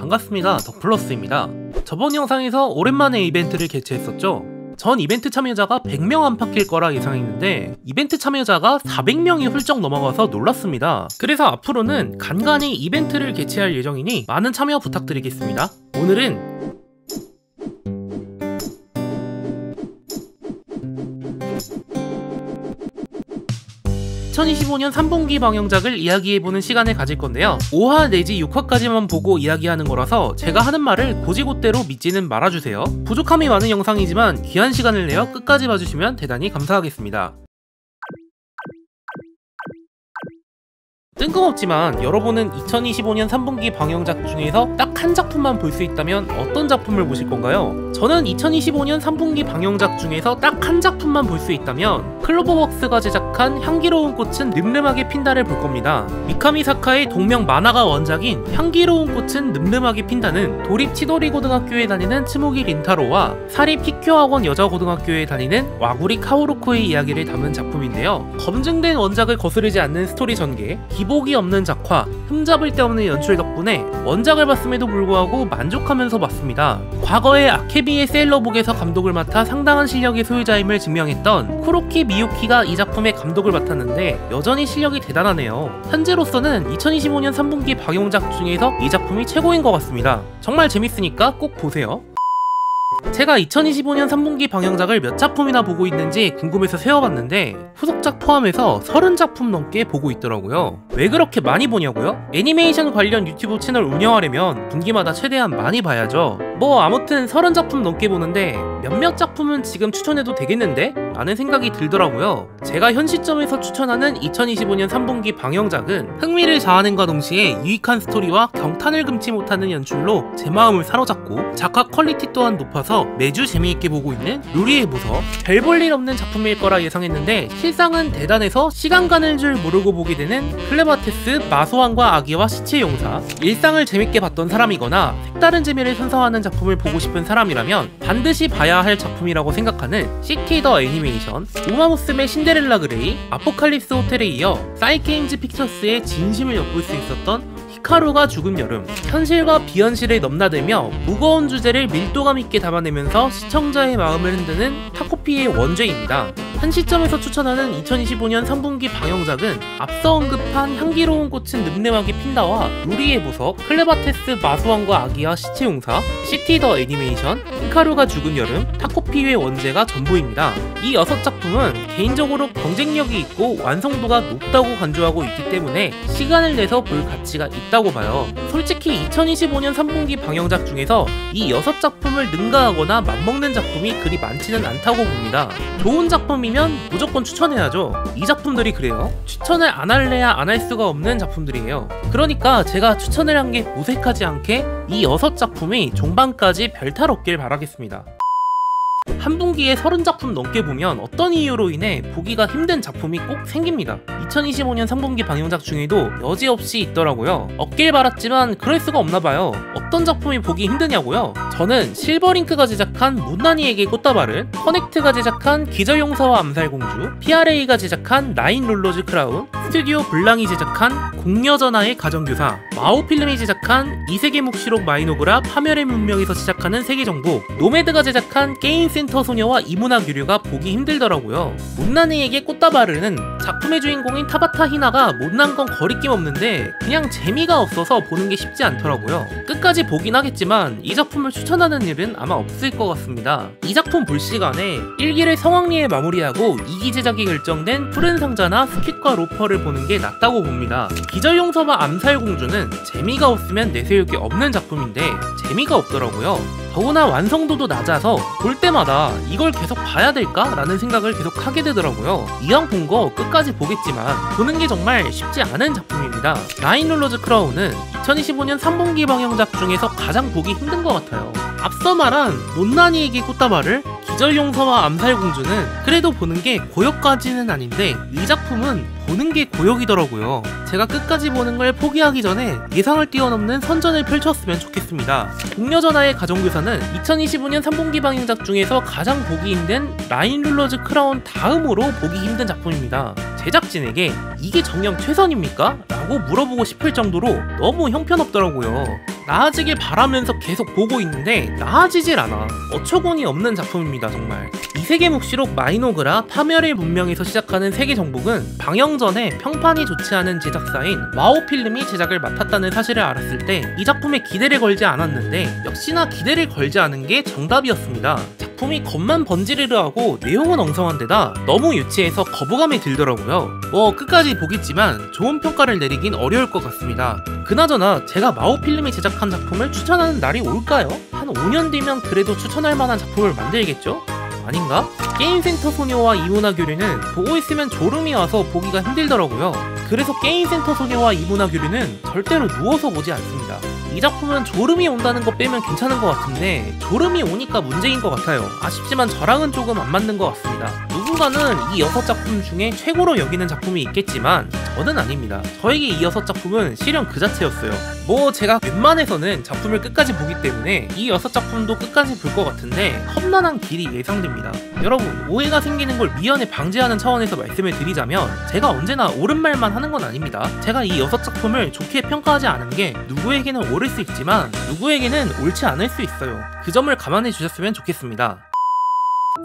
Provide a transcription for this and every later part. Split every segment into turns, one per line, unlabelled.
반갑습니다. 덕플러스입니다. 저번 영상에서 오랜만에 이벤트를 개최했었죠. 전 이벤트 참여자가 100명 안팎일 거라 예상했는데 이벤트 참여자가 400명이 훌쩍 넘어가서 놀랐습니다. 그래서 앞으로는 간간히 이벤트를 개최할 예정이니 많은 참여 부탁드리겠습니다. 오늘은 2025년 3분기 방영작을 이야기해보는 시간을 가질 건데요. 5화 내지 6화까지만 보고 이야기하는 거라서 제가 하는 말을 고지고대로 믿지는 말아주세요. 부족함이 많은 영상이지만 귀한 시간을 내어 끝까지 봐주시면 대단히 감사하겠습니다. 뜬금없지만 여러분은 2025년 3분기 방영작 중에서 딱 한 작품만 볼 수 있다면 어떤 작품을 보실 건가요? 저는 2025년 3분기 방영작 중에서 딱 한 작품만 볼 수 있다면 클로버웍스가 제작한 향기로운 꽃은 늠름하게 핀다를 볼 겁니다. 미카미 사카의 동명 만화가 원작인 향기로운 꽃은 늠름하게 핀다는 도립 치도리 고등학교에 다니는 츠무기 린타로와 사립 히쿄학원 여자고등학교에 다니는 와구리 카오루코의 이야기를 담은 작품인데요. 검증된 원작을 거스르지 않는 스토리 전개, 기복이 없는 작화, 흠잡을 데 없는 연출 덕분에 원작을 봤음에도 불구하고 만족하면서 봤습니다. 과거에 아케비의 세일러복에서 감독을 맡아 상당한 실력의 소유자임을 증명했던 쿠로키 미유키가 이 작품의 감독을 맡았는데 여전히 실력이 대단하네요. 현재로서는 2025년 3분기 방영작 중에서 이 작품이 최고인 것 같습니다. 정말 재밌으니까 꼭 보세요. 제가 2025년 3분기 방영작을 몇 작품이나 보고 있는지 궁금해서 세어봤는데 후속작 포함해서 30작품 넘게 보고 있더라고요. 왜 그렇게 많이 보냐고요? 애니메이션 관련 유튜브 채널 운영하려면 분기마다 최대한 많이 봐야죠. 뭐 아무튼 30작품 넘게 보는데 몇몇 작품은 지금 추천해도 되겠는데? 라는 생각이 들더라고요. 제가 현 시점에서 추천하는 2025년 3분기 방영작은 흥미를 자아낸과 동시에 유익한 스토리와 경탄을 금치 못하는 연출로 제 마음을 사로잡고 작화 퀄리티 또한 높아서 매주 재미있게 보고 있는 루리의 보석. 별 볼 일 없는 작품일 거라 예상했는데 실상은 대단해서 시간 가는 줄 모르고 보게 되는 클레바테스 마소환과 아기와 시체 용사. 일상을 재밌게 봤던 사람이거나 색다른 재미를 선사하는 작품을 보고 싶은 사람이라면 반드시 봐야 할 작품이라고 생각하는 시티 더 애니메이션, 우마무스메 신데렐라 그레이, 아포칼립스 호텔에 이어 사이케임즈 픽처스의 진심을 엿볼 수 있었던 히카루가 죽은 여름. 현실과 비현실을 넘나들며 무거운 주제를 밀도감 있게 담아내면서 시청자의 마음을 흔드는 타코피의 원죄입니다. 한 시점에서 추천하는 2025년 3분기 방영작은 앞서 언급한 향기로운 꽃은 늠름하게 핀다와 루리의 보석, 클레바테스 마소환과 아기와 시체 용사, 시티 더 애니메이션, 히카루가 죽은 여름, 타코피의 원죄가 전부입니다. 이 6작품은 개인적으로 경쟁력이 있고 완성도가 높다고 간주하고 있기 때문에 시간을 내서 볼 가치가 있다고 봐요. 솔직히 2025년 3분기 방영작 중에서 이 6작품을 능가하거나 맞먹는 작품이 그리 많지는 않다고 봅니다. 좋은 작품이면 무조건 추천해야죠. 이 작품들이 그래요. 추천을 안 할래야 안 할 수가 없는 작품들이에요. 그러니까 제가 추천을 한 게 무색하지 않게 이 6작품이 종반까지 별탈 없길 바라겠습니다. 한 분기에 30작품 넘게 보면 어떤 이유로 인해 보기가 힘든 작품이 꼭 생깁니다. 2025년 3분기 방영작 중에도 여지없이 있더라고요. 없길 바랐지만 그럴 수가 없나봐요. 어떤 작품이 보기 힘드냐고요? 저는 실버링크가 제작한 문나니에게 꽃다발을, 커넥트가 제작한 기저용사와 암살공주, PRA가 제작한 나인 룰러즈 크라운, 스튜디오 블랑이 제작한 공여전하의 가정교사, 마오필름이 제작한 이세계 묵시록 마이노그라 파멸의 문명에서 시작하는 세계정복, 노매드가 제작한 게임센터 소녀와 이문화 규류가 보기 힘들더라고요. 문나니에게 꽃다발은 작품의 주인공인 타바타 히나가 못난 건 거리낌 없는데 그냥 재미가 없어서 보는 게 쉽지 않더라고요. 끝까지 보긴 하겠지만 이 작품을 추천하는 일은 아마 없을 것 같습니다. 이 작품 볼 시간에 1기를 성황리에 마무리하고 2기 제작이 결정된 푸른 상자나 스킷과 로퍼를 보는 게 낫다고 봅니다. 기절용서와 암살공주는 재미가 없으면 내세울 게 없는 작품인데 재미가 없더라고요. 더구나 완성도도 낮아서 볼 때마다 이걸 계속 봐야 될까? 라는 생각을 계속 하게 되더라고요. 이왕 본 거 끝까지 보겠지만 보는 게 정말 쉽지 않은 작품입니다. 나인 룰러즈 크라운은 2025년 3분기 방영작 중에서 가장 보기 힘든 것 같아요. 앞서 말한 못난이에게 꽃다발을, 기절용서와 암살공주는 그래도 보는 게 고역까지는 아닌데 이 작품은 보는 게 고역이더라고요. 제가 끝까지 보는 걸 포기하기 전에 예상을 뛰어넘는 선전을 펼쳤으면 좋겠습니다. 공여전하의 가정교사는 2025년 3분기 방영작 중에서 가장 보기 힘든 나인 룰러즈 크라운 다음으로 보기 힘든 작품입니다. 제작진에게 이게 정녕 최선입니까? 라고 물어보고 싶을 정도로 너무 형편없더라고요. 나아지길 바라면서 계속 보고 있는데 나아지질 않아. 어처구니 없는 작품입니다 정말. 이세계 묵시록 마이노그라 파멸의 문명에서 시작하는 세계 정복은 방영 전에 평판이 좋지 않은 제작사인 와우필름이 제작을 맡았다는 사실을 알았을 때 이 작품에 기대를 걸지 않았는데 역시나 기대를 걸지 않은 게 정답이었습니다. 작품이 겉만 번지르르하고 내용은 엉성한데다 너무 유치해서 거부감이 들더라고요. 끝까지 보겠지만 좋은 평가를 내리긴 어려울 것 같습니다. 그나저나 제가 마오필름이 제작한 작품을 추천하는 날이 올까요? 한 5년 뒤면 그래도 추천할 만한 작품을 만들겠죠? 아닌가? 게임센터 소녀와 이문화 교류는 보고 있으면 졸음이 와서 보기가 힘들더라고요. 그래서 게임센터 소녀와 이문화 교류는 절대로 누워서 보지 않습니다. 이 작품은 졸음이 온다는 거 빼면 괜찮은 것 같은데 졸음이 오니까 문제인 것 같아요. 아쉽지만 저랑은 조금 안 맞는 것 같습니다. 누군가는 이 6작품 중에 최고로 여기는 작품이 있겠지만 저는 아닙니다. 저에게 이 6작품은 실현 그 자체였어요. 제가 웬만해서는 작품을 끝까지 보기 때문에 이 6작품도 끝까지 볼 것 같은데 험난한 길이 예상됩니다. 여러분, 오해가 생기는 걸 미연에 방지하는 차원에서 말씀을 드리자면 제가 언제나 옳은 말만 하는 건 아닙니다. 제가 이 6작품을 좋게 평가하지 않은 게 누구에게는 옳을 수 있지만 누구에게는 옳지 않을 수 있어요. 그 점을 감안해 주셨으면 좋겠습니다.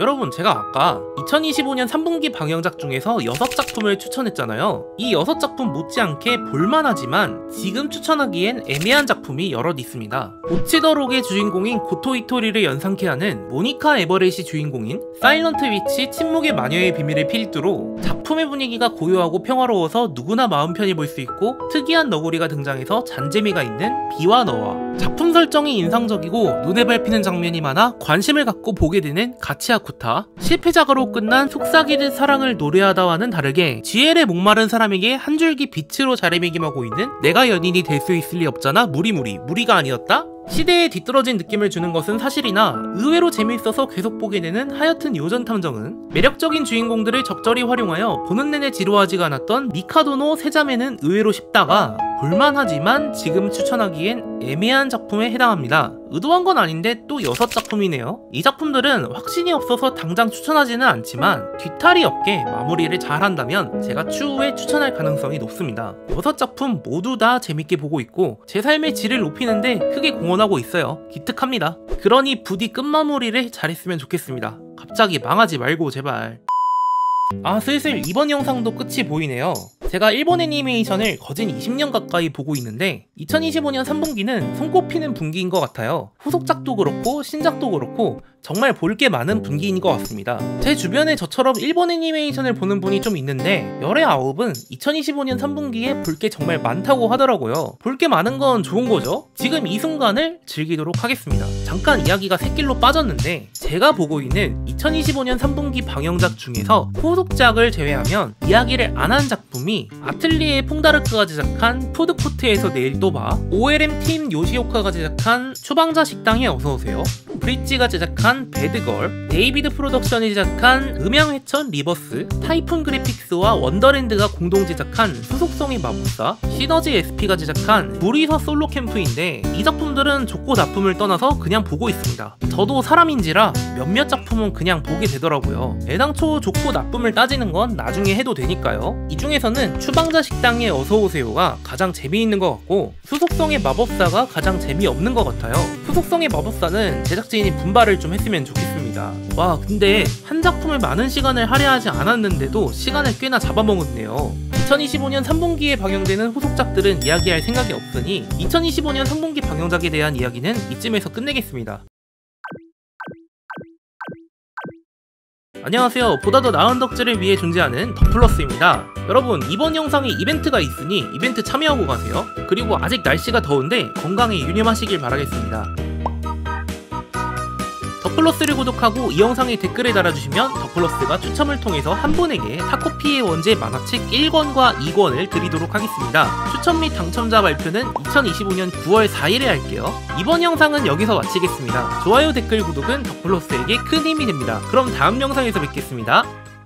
여러분, 제가 아까 2025년 3분기 방영작 중에서 6작품을 추천했잖아요. 이 6작품 못지않게 볼만하지만 지금 추천하기엔 애매한 작품이 여럿 있습니다. 오치더록의 주인공인 고토 이토리를 연상케 하는 모니카 에버렛이 주인공인 사일런트 위치 침묵의 마녀의 비밀을 필두로 작품의 분위기가 고요하고 평화로워서 누구나 마음 편히 볼 수 있고 특이한 너구리가 등장해서 잔재미가 있는 비와 너와 작품 설정이 인상적이고 눈에 밟히는 장면이 많아 관심을 갖고 보게 되는 가치아쿠타, 실패작으로 끝난 속삭이듯 사랑을 노래하다와는 다르게 지엘에 목마른 사람에게 한 줄기 빛으로 자리매김하고 있는 내가 연인이 될 수 있을 리 없잖아 무리가 아니었다? 시대에 뒤떨어진 느낌을 주는 것은 사실이나 의외로 재미있어서 계속 보게 되는 하얏튼 요전 탐정은 매력적인 주인공들을 적절히 활용하여 보는 내내 지루하지가 않았던 미카도노 세자매는 의외로 쉽다가 볼만하지만 지금 추천하기엔 애매한 작품에 해당합니다. 의도한 건 아닌데 또 6작품이네요. 이 작품들은 확신이 없어서 당장 추천하지는 않지만 뒤탈이 없게 마무리를 잘 한다면 제가 추후에 추천할 가능성이 높습니다. 6작품 모두 다 재밌게 보고 있고 제 삶의 질을 높이는데 크게 공헌하고 있어요. 기특합니다. 그러니 부디 끝마무리를 잘했으면 좋겠습니다. 갑자기 망하지 말고 제발. 슬슬 이번 영상도 끝이 보이네요. 제가 일본 애니메이션을 거진 20년 가까이 보고 있는데 2025년 3분기는 손꼽히는 분기인 것 같아요. 후속작도 그렇고 신작도 그렇고 정말 볼 게 많은 분기인 것 같습니다. 제 주변에 저처럼 일본 애니메이션을 보는 분이 좀 있는데 열의 아홉은 2025년 3분기에 볼 게 정말 많다고 하더라고요. 볼 게 많은 건 좋은 거죠. 지금 이 순간을 즐기도록 하겠습니다. 잠깐 이야기가 새길로 빠졌는데 제가 보고 있는 2025년 3분기 방영작 중에서 후속작을 제외하면 이야기를 안 한 작품이 아틀리에 퐁다르크가 제작한 푸드코트에서 내일 또 봐, OLM 팀 요시오카가 제작한 추방자 식당에 어서오세요, 브릿지가 제작한 배드걸, 데이비드 프로덕션이 제작한 음양회천 리버스, 타이푼 그래픽스와 원더랜드가 공동 제작한 수속성의 마법사, 시너지 SP가 제작한 무리서 솔로 캠프인데 이 작품들은 좋고 나쁨을 떠나서 그냥 보고 있습니다. 저도 사람인지라 몇몇 작품은 그냥 보게 되더라고요. 애당초 좋고 나쁨을 따지는 건 나중에 해도 되니까요. 이 중에서는 추방자 식당에 어서오세요가 가장 재미있는 것 같고 수속성의 마법사가 가장 재미없는 것 같아요. 수속성의 마법사는 제작진이 분발을 좀 했으면 좋겠습니다. 와, 근데 한 작품을 많은 시간을 할애하지 않았는데도 시간을 꽤나 잡아먹었네요. 2025년 3분기에 방영되는 후속작들은 이야기할 생각이 없으니 2025년 3분기 방영작에 대한 이야기는 이쯤에서 끝내겠습니다. 안녕하세요. 보다 더 나은 덕질을 위해 존재하는 덕플러스입니다. 여러분, 이번 영상에 이벤트가 있으니 이벤트 참여하고 가세요. 그리고 아직 날씨가 더운데 건강에 유념하시길 바라겠습니다. 덕플러스를 구독하고 이 영상에 댓글을 달아주시면 덕플러스가 추첨을 통해서 한 분에게 타코피의 원제 만화책 1권과 2권을 드리도록 하겠습니다. 추첨 및 당첨자 발표는 2025년 9월 4일에 할게요. 이번 영상은 여기서 마치겠습니다. 좋아요, 댓글, 구독은 덕플러스에게 큰 힘이 됩니다. 그럼 다음 영상에서 뵙겠습니다.